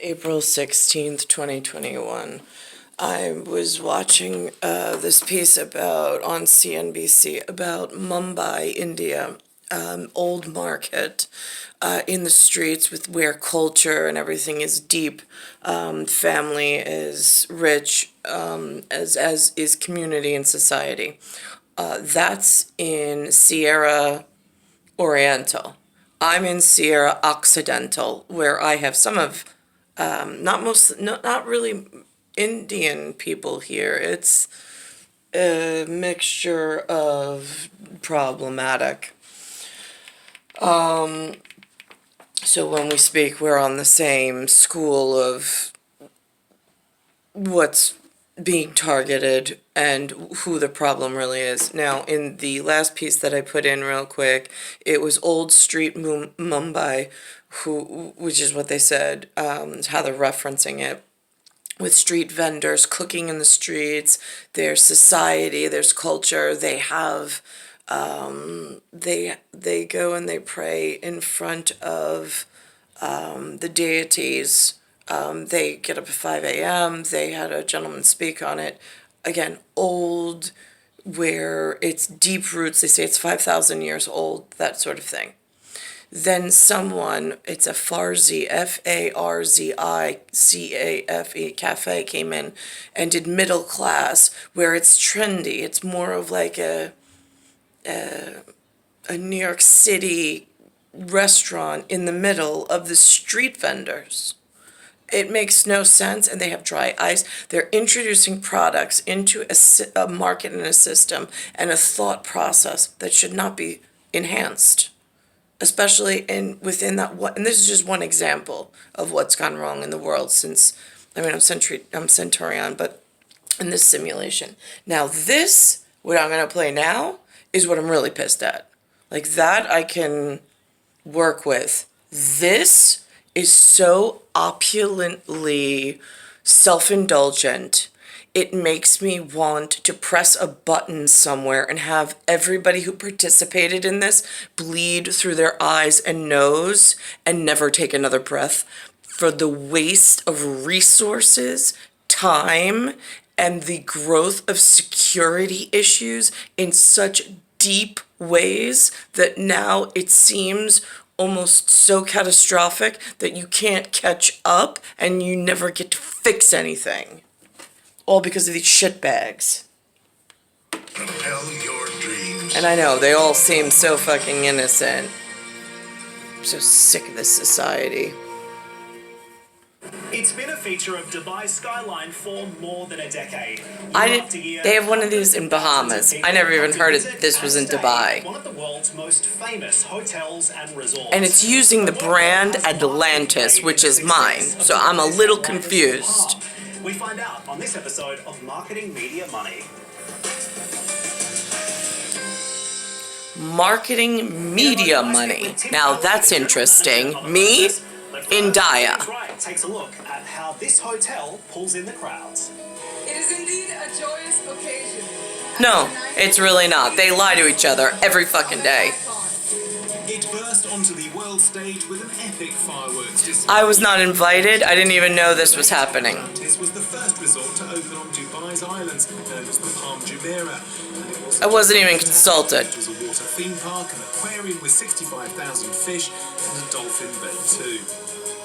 April 16th, 2021. I was watching this piece on CNBC about Mumbai, India, old market in the streets with where culture and everything is deep, family is rich, as is community and society. That's in Sierra Oriental. I'm in Sierra Occidental, where I have some of, not really Indian people here. It's a mixture of problematic. So when we speak, we're on the same school of what's being targeted and who the problem really is. Now, in the last piece that I put in real quick, it was Old Street Mumbai, which is what they said, how they're referencing it, with street vendors cooking in the streets. There's society, there's culture. They have, they go and they pray in front of the deities. They get up at 5 a.m. They had a gentleman speak on it. Again, old, where it's deep roots. They say it's 5,000 years old, that sort of thing. Then someone, it's a Farzi, F-A-R-Z-I-C-A-F-E, cafe, came in and did middle class, where it's trendy. It's more of like a New York City restaurant in the middle of the street vendors. It makes no sense, and they have dry ice. They're introducing products into a market and a system and a thought process that should not be enhanced, especially within that one. And this is just one example of what's gone wrong in the world since, I'm Centaurion, but in this simulation. Now this, what I'm going to play now, is what I'm really pissed at. Like, that I can work with. This is so opulently self-indulgent. It makes me want to press a button somewhere and have everybody who participated in this bleed through their eyes and nose and never take another breath for the waste of resources, time, and the growth of security issues in such deep ways that now it seems almost so catastrophic that you can't catch up and you never get to fix anything. All because of these shitbags. And I know, they all seem so fucking innocent. I'm so sick of this society. It's been a feature of Dubai's skyline for more than a decade. They have one of these in Bahamas. I never even heard this was in Dubai. One of the world's most famous hotels and resorts. And it's using the brand Atlantis, which is mine. So I'm a little confused. We find out on this episode of Marketing Media Money. Marketing Media Money. Now that's interesting. Me? In Daya. Takes a look at how this hotel pulls in the crowds. It is indeed a joyous occasion. No, it's really not. They lie to each other every fucking day. It burst onto the world stage with an epic fireworks display. I was not invited. I didn't even know this was happening. Atlantis was the first resort to open on Dubai's islands, known as the Palm Jumeirah. I wasn't even consulted. It was a water theme park, an aquarium with 65,000 fish, and a dolphin bay too.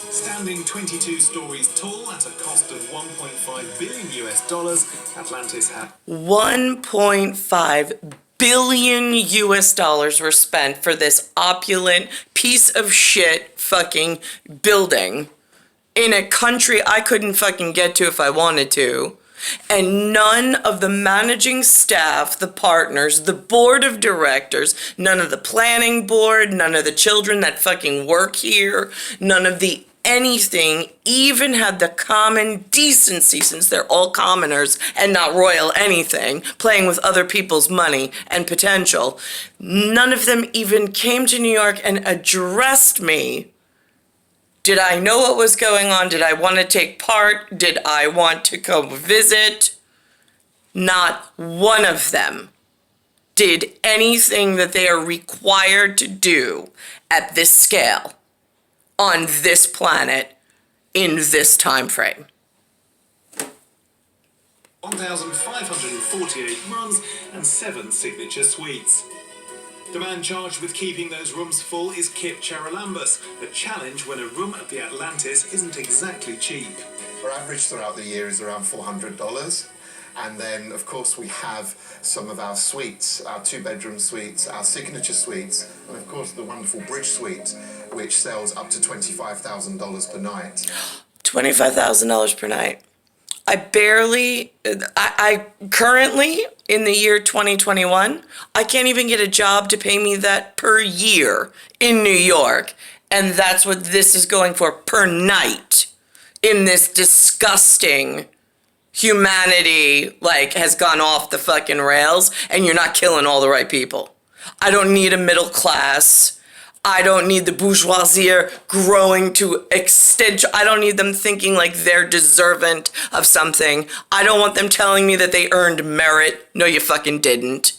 Standing 22 stories tall at a cost of $1.5 billion US, Atlantis had 1.5 billion US dollars were spent for this opulent piece of shit fucking building in a country I couldn't fucking get to if I wanted to. And none of the managing staff, the partners, the board of directors, none of the planning board, none of the children that fucking work here, none of the anything even had the common decency, since they're all commoners and not royal anything, playing with other people's money and potential. None of them even came to New York and addressed me. Did I know what was going on? Did I want to take part? Did I want to come visit? Not one of them did anything that they are required to do at this scale, on this planet, in this time frame. 1,548 rooms and 7 signature suites. The man charged with keeping those rooms full is Kip Charalambous, a challenge when a room at the Atlantis isn't exactly cheap. Our average throughout the year is around $400. And then, of course, we have some of our suites, our 2-bedroom suites, our signature suites, and of course the wonderful Bridge Suite, which sells up to $25,000 per night. $25,000 per night. I currently, in the year 2021, I can't even get a job to pay me that per year in New York. And that's what this is going for per night in this disgusting humanity, like, has gone off the fucking rails, and you're not killing all the right people. I don't need a middle class. I don't need the bourgeoisie growing to extent. I don't need them thinking like they're deserving of something. I don't want them telling me that they earned merit. No, you fucking didn't.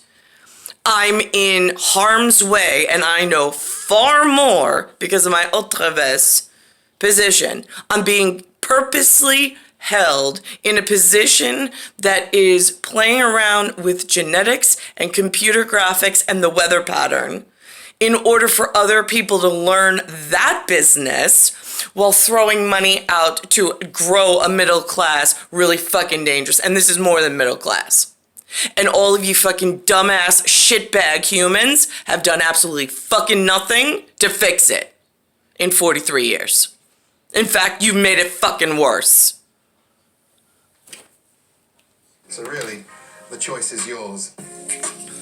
I'm in harm's way, and I know far more because of my ultraves position. I'm being purposely held in a position that is playing around with genetics and computer graphics and the weather pattern in order for other people to learn that business while throwing money out to grow a middle class really fucking dangerous. And this is more than middle class. And all of you fucking dumbass shitbag humans have done absolutely fucking nothing to fix it in 43 years. In fact, you've made it fucking worse. So really, the choice is yours.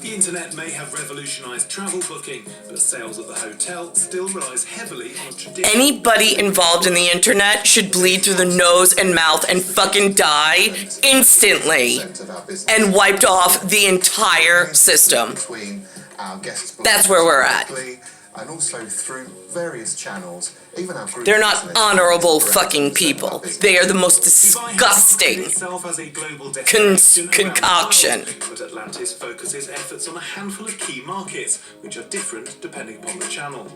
The internet may have revolutionised travel booking, but sales at the hotel still relies heavily on traditional... Anybody involved in the internet should bleed through the nose and mouth and fucking die instantly and wiped off the entire system. That's where we're at. And also through various channels, even our group. They're not honorable fucking people. They are the most disgusting concoction. But Atlantis focuses efforts on a handful of key markets, which are different depending upon the channel.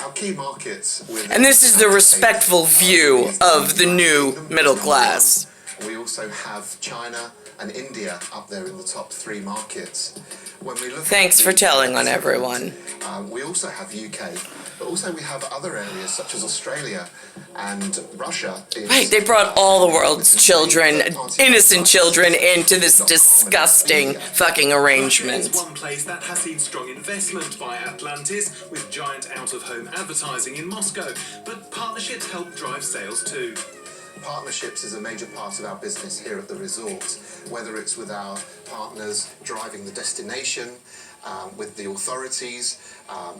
Our key markets. And this is the respectful view of the new middle class. We also have China and India up there in the top 3 markets. When we look Thanks for telling on everyone. We also have UK, but also we have other areas such as Australia and Russia. Right, they brought all the world's children, innocent children, into this disgusting fucking arrangement. It's one place that has seen strong investment by Atlantis, with giant out-of-home advertising in Moscow, but partnerships help drive sales too. Partnerships is a major part of our business here at the resort, whether it's with our partners driving the destination, with the authorities,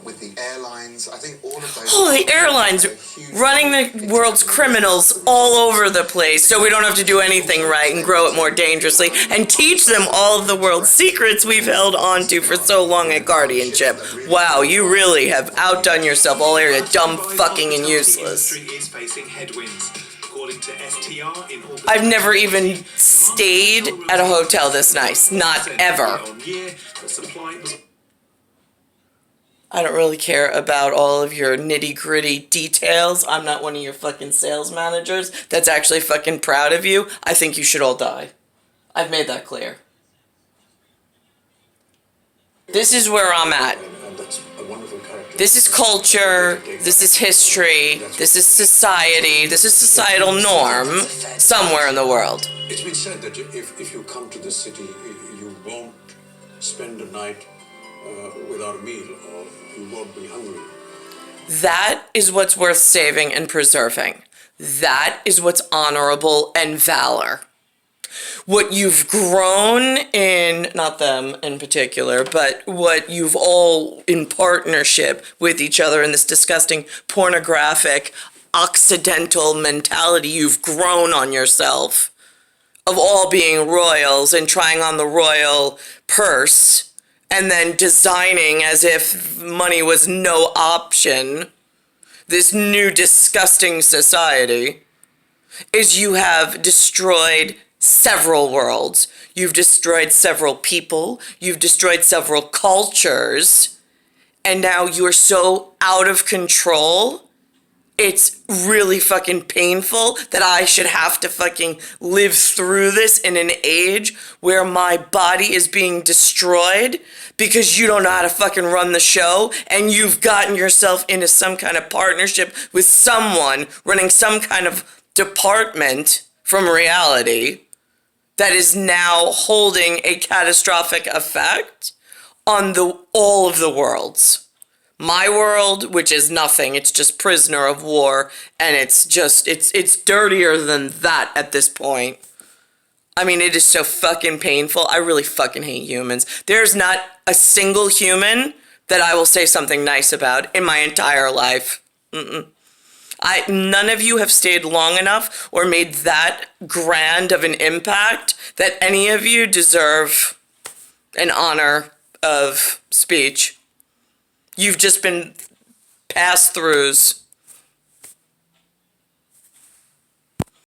with the airlines. I think all of those... Oh, the airlines running the world's criminals all over the place so we don't have to do anything right and grow it more dangerously and teach them all of the world's secrets we've held on to for so long at Guardianship. Wow, you really have outdone yourself all area, dumb, fucking, and useless. The industry is facing headwinds. According to STR, in August, I've never even stayed at a hotel this nice. Not ever. I don't really care about all of your nitty-gritty details. I'm not one of your fucking sales managers that's actually fucking proud of you. I think you should all die. I've made that clear. This is where I'm at. This is culture, this is history, this is society, this is societal norm somewhere in the world. It's been said that if you come to this city, you won't spend a night without a meal, or you won't be hungry. That is what's worth saving and preserving. That is what's honorable and valor. What you've grown in, not them in particular, but what you've all in partnership with each other in this disgusting pornographic Occidental mentality you've grown on yourself of all being royals and trying on the royal purse and then designing as if money was no option, this new disgusting society, is you have destroyed several worlds. You've destroyed several people. You've destroyed several cultures. And now you're so out of control it's really fucking painful that I should have to fucking live through this in an age where my body is being destroyed because you don't know how to fucking run the show and you've gotten yourself into some kind of partnership with someone running some kind of department from reality that is now holding a catastrophic effect on all of the worlds. My world, which is nothing, it's just prisoner of war, and it's dirtier than that at this point. I mean, it is so fucking painful. I really fucking hate humans. There's not a single human that I will say something nice about in my entire life. None of you have stayed long enough or made that grand of an impact that any of you deserve an honor of speech. You've just been pass-throughs